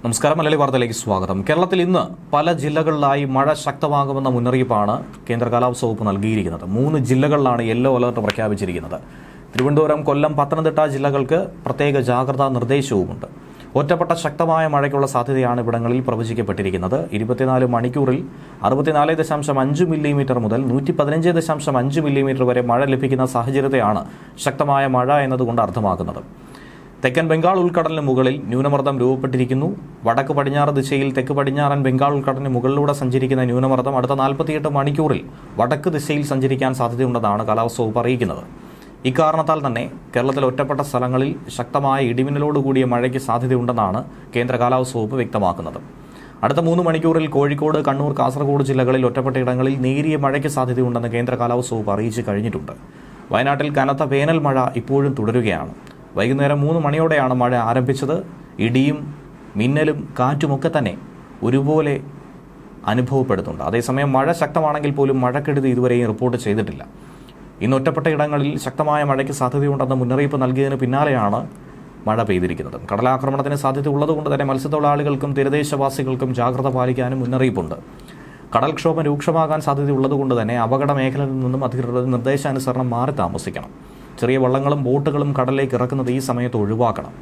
നമസ്കാരം. മലയാളി വാർത്തയിലേക്ക് സ്വാഗതം. കേരളത്തിൽ ഇന്ന് പല ജില്ലകളിലായി മഴ ശക്തമാകുമെന്ന മുന്നറിയിപ്പാണ് കേന്ദ്ര കാലാവസ്ഥാ വകുപ്പ് നൽകിയിരിക്കുന്നത്. 3 ജില്ലകളിലാണ് യെല്ലോ അലർട്ട് പ്രഖ്യാപിച്ചിരിക്കുന്നത്. തിരുവനന്തപുരം, കൊല്ലം, പത്തനംതിട്ട ജില്ലകൾക്ക് പ്രത്യേക ജാഗ്രതാ നിർദ്ദേശവുമുണ്ട്. ഒറ്റപ്പെട്ട ശക്തമായ മഴയ്ക്കുള്ള സാധ്യതയാണ് ഇവിടങ്ങളിൽ പ്രവചിക്കപ്പെട്ടിരിക്കുന്നത്. 24 മണിക്കൂറിൽ 64.5 മില്ലിമീറ്റർ മുതൽ 115.5 മില്ലിമീറ്റർ വരെ മഴ ലഭിക്കുന്ന സാഹചര്യത്തെയാണ് ശക്തമായ മഴ എന്നതുകൊണ്ട് അർത്ഥമാക്കുന്നത്. തെക്കൻ ബംഗാൾ ഉൾക്കടലിന് മുകളിൽ ന്യൂനമർദ്ദം രൂപപ്പെട്ടിരിക്കുന്നു. വടക്ക് പടിഞ്ഞാറ് ദിശയിൽ തെക്ക് പടിഞ്ഞാറൻ ബംഗാൾ ഉൾക്കടലിന് മുകളിലൂടെ സഞ്ചരിക്കുന്ന ന്യൂനമർദ്ദം അടുത്ത 48 മണിക്കൂറിൽ വടക്ക് ദിശയിൽ സഞ്ചരിക്കാൻ സാധ്യതയുണ്ടെന്നാണ് കാലാവസ്ഥാ വകുപ്പ് അറിയിക്കുന്നത്. ഇക്കാരണത്താൽ തന്നെ കേരളത്തിലെ ഒറ്റപ്പെട്ട സ്ഥലങ്ങളിൽ ശക്തമായ ഇടിമിന്നലോടുകൂടിയ മഴയ്ക്ക് സാധ്യതയുണ്ടെന്നാണ് കേന്ദ്ര കാലാവസ്ഥാ വകുപ്പ് വ്യക്തമാക്കുന്നത്. അടുത്ത 3 മണിക്കൂറിൽ കോഴിക്കോട്, കണ്ണൂർ, കാസർഗോഡ് ജില്ലകളിൽ ഒറ്റപ്പെട്ട ഇടങ്ങളിൽ നേരിയ മഴയ്ക്ക് സാധ്യതയുണ്ടെന്ന് കേന്ദ്ര കാലാവസ്ഥാ വകുപ്പ് അറിയിച്ചു കഴിഞ്ഞിട്ടുണ്ട്. വയനാട്ടിൽ കനത്ത വേനൽ മഴ ഇപ്പോഴും തുടരുകയാണ്. വൈകുന്നേരം 3 മണിയോടെയാണ് മഴ ആരംഭിച്ചത്. ഇടിയും മിന്നലും കാറ്റുമൊക്കെ തന്നെ ഒരുപോലെ അനുഭവപ്പെടുന്നുണ്ട്. അതേസമയം മഴ ശക്തമാണെങ്കിൽ പോലും മഴക്കെടുതി ഇതുവരെയും റിപ്പോർട്ട് ചെയ്തിട്ടില്ല. ഇന്ന് ഒറ്റപ്പെട്ട ഇടങ്ങളിൽ ശക്തമായ മഴയ്ക്ക് സാധ്യതയുണ്ടെന്ന മുന്നറിയിപ്പ് നൽകിയതിന് പിന്നാലെയാണ് മഴ പെയ്തിരിക്കുന്നത്. കടലാക്രമണത്തിന് സാധ്യത ഉള്ളതുകൊണ്ട് തന്നെ മത്സ്യത്തൊഴിലാളികൾക്കും തീരദേശവാസികൾക്കും ജാഗ്രത പാലിക്കാനും മുന്നറിയിപ്പുണ്ട്. കടൽക്ഷോഭം രൂക്ഷമാകാൻ സാധ്യതയുള്ളതുകൊണ്ട് തന്നെ അപകട മേഖലയിൽ നിന്നും അധികൃതർ നിർദ്ദേശാനുസരണം മാറി താമസിക്കണം. ചെറിയ വള്ളങ്ങളും ബോട്ടുകളും കടലിലേക്ക് ഇറക്കുന്നത് ഈ സമയത്ത് ഒഴിവാക്കണം.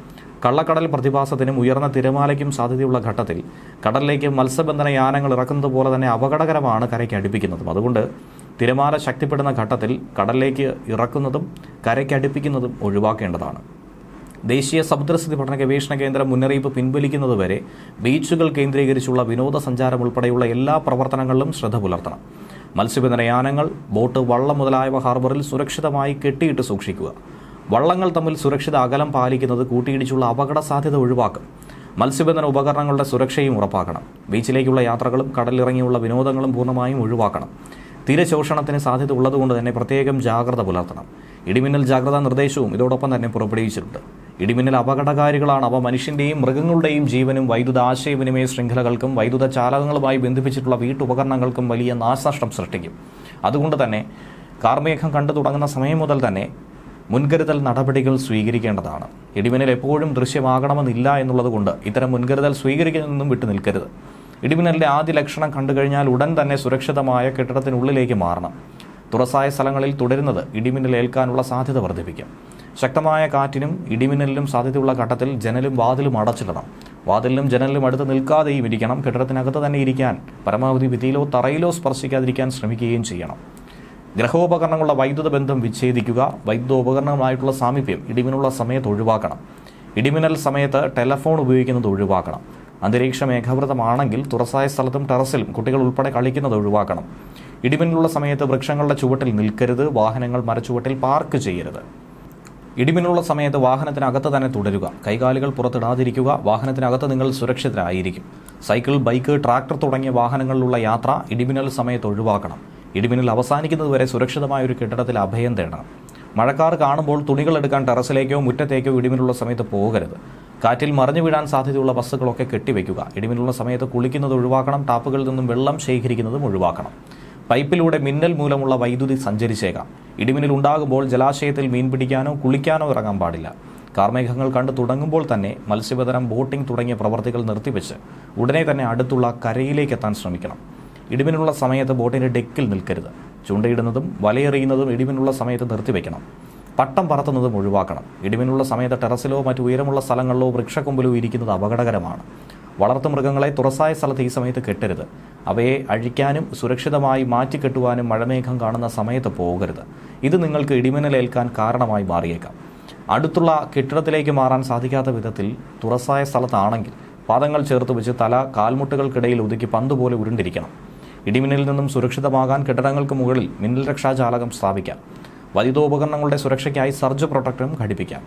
കള്ളക്കടൽ പ്രതിഭാസത്തിനും ഉയർന്ന തിരമാലയ്ക്കും സാധ്യതയുള്ള ഘട്ടത്തിൽ കടലിലേക്ക് മത്സ്യബന്ധന യാനങ്ങൾ ഇറക്കുന്നത് പോലെ തന്നെ അപകടകരമാണ് കരയ്ക്ക് അടുപ്പിക്കുന്നതും. അതുകൊണ്ട് തിരമാല ശക്തിപ്പെടുന്ന ഘട്ടത്തിൽ കടലിലേക്ക് ഇറക്കുന്നതും കരയ്ക്ക് അടുപ്പിക്കുന്നതും ഒഴിവാക്കേണ്ടതാണ്. ദേശീയ സമുദ്രസ്ഥിതി പഠന ഗവേഷണ കേന്ദ്രം മുന്നറിയിപ്പ് പിൻവലിക്കുന്നതുവരെ ബീച്ചുകൾ കേന്ദ്രീകരിച്ചുള്ള വിനോദസഞ്ചാരം ഉൾപ്പെടെയുള്ള എല്ലാ പ്രവർത്തനങ്ങളിലും ശ്രദ്ധ പുലർത്തണം. മത്സ്യബന്ധന യാനങ്ങൾ, ബോട്ട്, വള്ളം മുതലായവ ഹാർബറിൽ സുരക്ഷിതമായി കെട്ടിയിട്ട് സൂക്ഷിക്കുക. വള്ളങ്ങൾ തമ്മിൽ സുരക്ഷിത അകലം പാലിക്കുന്നത് കൂട്ടിയിടിച്ചുള്ള അപകട സാധ്യത ഒഴിവാക്കും. മത്സ്യബന്ധന ഉപകരണങ്ങളുടെ സുരക്ഷയും ഉറപ്പാക്കണം. ബീച്ചിലേക്കുള്ള യാത്രകളും കടലിറങ്ങിയുള്ള വിനോദങ്ങളും പൂർണ്ണമായും ഒഴിവാക്കണം. തീരശോഷണത്തിന് സാധ്യത ഉള്ളതുകൊണ്ട് തന്നെ പ്രത്യേകം ജാഗ്രത പുലർത്തണം. ഇടിമിന്നൽ ജാഗ്രതാ നിർദ്ദേശവും ഇതോടൊപ്പം തന്നെ പുറപ്പെടുവിച്ചിട്ടുണ്ട്. ഇടിമിന്നൽ അപകടകാരികളാണ്. അവ മനുഷ്യന്റെയും മൃഗങ്ങളുടെയും ജീവനും വൈദ്യുത ആശയവിനിമയ ശൃംഖലകൾക്കും വൈദ്യുത ചാലകങ്ങളുമായി ബന്ധിപ്പിച്ചിട്ടുള്ള വീട്ടുപകരണങ്ങൾക്കും വലിയ നാശനഷ്ടം സൃഷ്ടിക്കും. അതുകൊണ്ട് തന്നെ കാർമേഘം കണ്ടു തുടങ്ങുന്ന സമയം മുതൽ തന്നെ മുൻകരുതൽ നടപടികൾ സ്വീകരിക്കേണ്ടതാണ്. ഇടിമിന്നൽ എപ്പോഴും ദൃശ്യമാകണമെന്നില്ല എന്നുള്ളതുകൊണ്ട് ഇത്തരം മുൻകരുതൽ സ്വീകരിക്കുന്നതൊന്നും വിട്ടു നിൽക്കരുത്. ഇടിമിന്നലിന്റെ ആദ്യ ലക്ഷണം കണ്ടു കഴിഞ്ഞാൽ ഉടൻ തന്നെ സുരക്ഷിതമായ കെട്ടിടത്തിനുള്ളിലേക്ക് മാറണം. തുറസായ സ്ഥലങ്ങളിൽ തുടരുന്നത് ഇടിമിന്നൽ ഏൽക്കാനുള്ള സാധ്യത വർദ്ധിപ്പിക്കും. ശക്തമായ കാറ്റിനും ഇടിമിന്നലിനും സാധ്യതയുള്ള ഘട്ടത്തിൽ ജനലും വാതിലും അടച്ചിടണം. വാതിലിനും ജനലിലും അടുത്ത് നിൽക്കാതെയും ഇരിക്കണം. കെട്ടിടത്തിനകത്ത് തന്നെ ഇരിക്കാൻ പരമാവധി ഭിത്തിയിലോ തറയിലോ സ്പർശിക്കാതിരിക്കാൻ ശ്രമിക്കുകയും ചെയ്യണം. ഗ്രഹോപകരണങ്ങളുടെ വൈദ്യുത ബന്ധം വിച്ഛേദിക്കുക. വൈദ്യുതോപകരണങ്ങളുമായിട്ടുള്ള സാമീപ്യം ഇടിമിന്നലുള്ള സമയത്ത് ഒഴിവാക്കണം. ഇടിമിന്നൽ സമയത്ത് ടെലഫോൺ ഉപയോഗിക്കുന്നത് ഒഴിവാക്കണം. അന്തരീക്ഷ മേഘാവൃതമാണെങ്കിൽ തുറസായ സ്ഥലത്തും ടെറസിലും കുട്ടികൾ ഉൾപ്പെടെ കളിക്കുന്നത് ഒഴിവാക്കണം. ഇടിമിന്നലുള്ള സമയത്ത് വൃക്ഷങ്ങളുടെ ചുവട്ടിൽ നിൽക്കരുത്. വാഹനങ്ങൾ മരച്ചുവട്ടിൽ പാർക്ക് ചെയ്യരുത്. ഇടിമിന്നലുള്ള സമയത്ത് വാഹനത്തിനകത്ത് തന്നെ തുടരുക. കൈകാലുകൾ പുറത്തിടാതിരിക്കുക. വാഹനത്തിനകത്ത് നിങ്ങൾ സുരക്ഷിതരായിരിക്കും. സൈക്കിൾ, ബൈക്ക്, ട്രാക്ടർ തുടങ്ങിയ വാഹനങ്ങളിലുള്ള യാത്ര ഇടിമിന്നൽ സമയത്ത് ഒഴിവാക്കണം. ഇടിമിന്നൽ അവസാനിക്കുന്നതുവരെ സുരക്ഷിതമായ ഒരു കെട്ടിടത്തിൽ അഭയം തേടണം. മഴക്കാർ കാണുമ്പോൾ തുണികൾ എടുക്കാൻ ടെറസിലേക്കോ മുറ്റത്തേക്കോ ഇടിമിന്നലുള്ള സമയത്ത് പോകരുത്. കാറ്റിൽ മറിഞ്ഞു വീഴാൻ സാധ്യതയുള്ള വസ്തുക്കളൊക്കെ കെട്ടിവെക്കുക. ഇടിമിന്നലുള്ള സമയത്ത് കുളിക്കുന്നത് ഒഴിവാക്കണം. ടാപ്പുകളിൽ നിന്നും വെള്ളം ശേഖരിക്കുന്നതും ഒഴിവാക്കണം. പൈപ്പിലൂടെ മിന്നൽ മൂലമുള്ള വൈദ്യുതി സഞ്ചരിച്ചേക്കാം. ഇടിമിന്നൽ ഉണ്ടാകുമ്പോൾ ജലാശയത്തിൽ മീൻ പിടിക്കാനോ കുളിക്കാനോ ഇറങ്ങാൻ പാടില്ല. കാർമേഘങ്ങൾ കണ്ടു തുടങ്ങുമ്പോൾ തന്നെ മത്സ്യബന്ധനം, ബോട്ടിംഗ് തുടങ്ങിയ പ്രവർത്തികൾ നിർത്തിവെച്ച് ഉടനെ തന്നെ അടുത്തുള്ള കരയിലേക്ക് എത്താൻ ശ്രമിക്കണം. ഇടിമിന്നലുള്ള സമയത്ത് ബോട്ടിൻ്റെ ഡെക്കിൽ നിൽക്കരുത്. ചൂണ്ടയിടുന്നതും വലയെറിയുന്നതും ഇടിമിന്നലുള്ള സമയത്ത് നിർത്തിവെക്കണം. പട്ടം പറത്തുന്നതും ഒഴിവാക്കണം. ഇടിമിന്നലുള്ള സമയത്ത് ടെറസിലോ മറ്റു ഉയരമുള്ള സ്ഥലങ്ങളിലോ വൃക്ഷക്കൊമ്പിലോ ഇരിക്കുന്നത് അപകടകരമാണ്. വളർത്തുമൃഗങ്ങളെ തുറസായ സ്ഥലത്ത് ഈ സമയത്ത് കെട്ടരുത്. അവയെ അഴിക്കാനും സുരക്ഷിതമായി മാറ്റിക്കെട്ടുവാനും മഴമേഘം കാണുന്ന സമയത്ത് പോകരുത്. ഇത് നിങ്ങൾക്ക് ഇടിമിന്നലേൽക്കാൻ കാരണമായി മാറിയേക്കാം. അടുത്തുള്ള കെട്ടിടത്തിലേക്ക് മാറാൻ സാധിക്കാത്ത വിധത്തിൽ തുറസായ സ്ഥലത്താണെങ്കിൽ പാദങ്ങൾ ചേർത്ത് വെച്ച് തല കാൽമുട്ടുകൾക്കിടയിൽ ഒതുക്കി പന്ത് പോലെ ഉരുണ്ടിരിക്കണം. ഇടിമിന്നലിൽ നിന്നും സുരക്ഷിതമാകാൻ കെട്ടിടങ്ങൾക്ക് മുകളിൽ മിന്നൽ രക്ഷാജാലകം സ്ഥാപിക്കാം. വൈദ്യുതോപകരണങ്ങളുടെ സുരക്ഷയ്ക്കായി സർജ് പ്രൊട്ടക്ടറും ഘടിപ്പിക്കാം.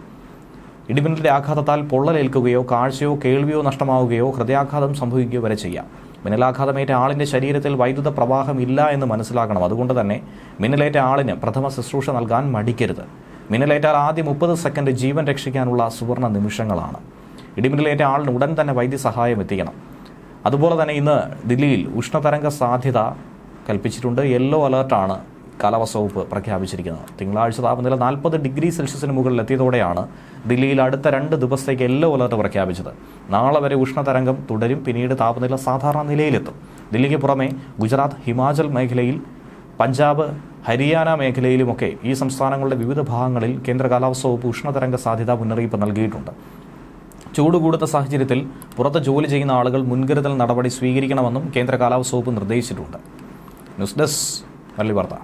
ഇടിമിന്നലിന്റെ ആഘാതത്താൽ പൊള്ളലേൽക്കുകയോ കാഴ്ചയോ കേൾവിയോ നഷ്ടമാവുകയോ ഹൃദയാഘാതം സംഭവിക്കുകയോ വരെ ചെയ്യാം. മിന്നലാഘാതമേറ്റ ആളിന്റെ ശരീരത്തിൽ വൈദ്യുത പ്രവാഹം ഇല്ല എന്ന് മനസ്സിലാക്കണം. അതുകൊണ്ട് തന്നെ മിന്നലേറ്റ ആളിന് പ്രഥമ ശുശ്രൂഷ നൽകാൻ മടിക്കരുത്. മിന്നലേറ്റാൽ ആദ്യ 30 സെക്കൻഡ് ജീവൻ രക്ഷിക്കാനുള്ള സുവർണ നിമിഷങ്ങളാണ്. ഇടിമിന്നലേറ്റ ആളിന് ഉടൻ തന്നെ വൈദ്യസഹായം എത്തിക്കണം. അതുപോലെ തന്നെ ഇന്ന് ദില്ലിയിൽ ഉഷ്ണതരംഗ സാധ്യത കൽപ്പിച്ചിട്ടുണ്ട്. യെല്ലോ അലർട്ടാണ് കാലാവസ്ഥാ വകുപ്പ് പ്രഖ്യാപിച്ചിരിക്കുന്നത്. തിങ്കളാഴ്ച താപനില 40 ഡിഗ്രി സെൽഷ്യസിന് മുകളിൽ എത്തിയതോടെയാണ് ദില്ലിയിൽ അടുത്ത 2 ദിവസത്തേക്ക് യെല്ലോ അലർട്ട് പ്രഖ്യാപിച്ചത്. നാളെ വരെ ഉഷ്ണതരംഗം തുടരും. പിന്നീട് താപനില സാധാരണ നിലയിലെത്തും. ദില്ലിക്ക് പുറമെ ഗുജറാത്ത്, ഹിമാചൽ മേഖലയിൽ, പഞ്ചാബ്, ഹരിയാന മേഖലയിലുമൊക്കെ ഈ സംസ്ഥാനങ്ങളുടെ വിവിധ ഭാഗങ്ങളിൽ കേന്ദ്ര കാലാവസ്ഥാ വകുപ്പ് ഉഷ്ണതരംഗ സാധ്യതാ മുന്നറിയിപ്പ് നൽകിയിട്ടുണ്ട്. ചൂട് കൂടുന്ന സാഹചര്യത്തിൽ പുറത്ത് ജോലി ചെയ്യുന്ന ആളുകൾ മുൻകരുതൽ നടപടി സ്വീകരിക്കണമെന്നും കേന്ദ്ര കാലാവസ്ഥാ വകുപ്പ് നിർദ്ദേശിച്ചിട്ടുണ്ട്. ന്യൂസ് ഡെസ്ക് മലയാളി വാർത്ത.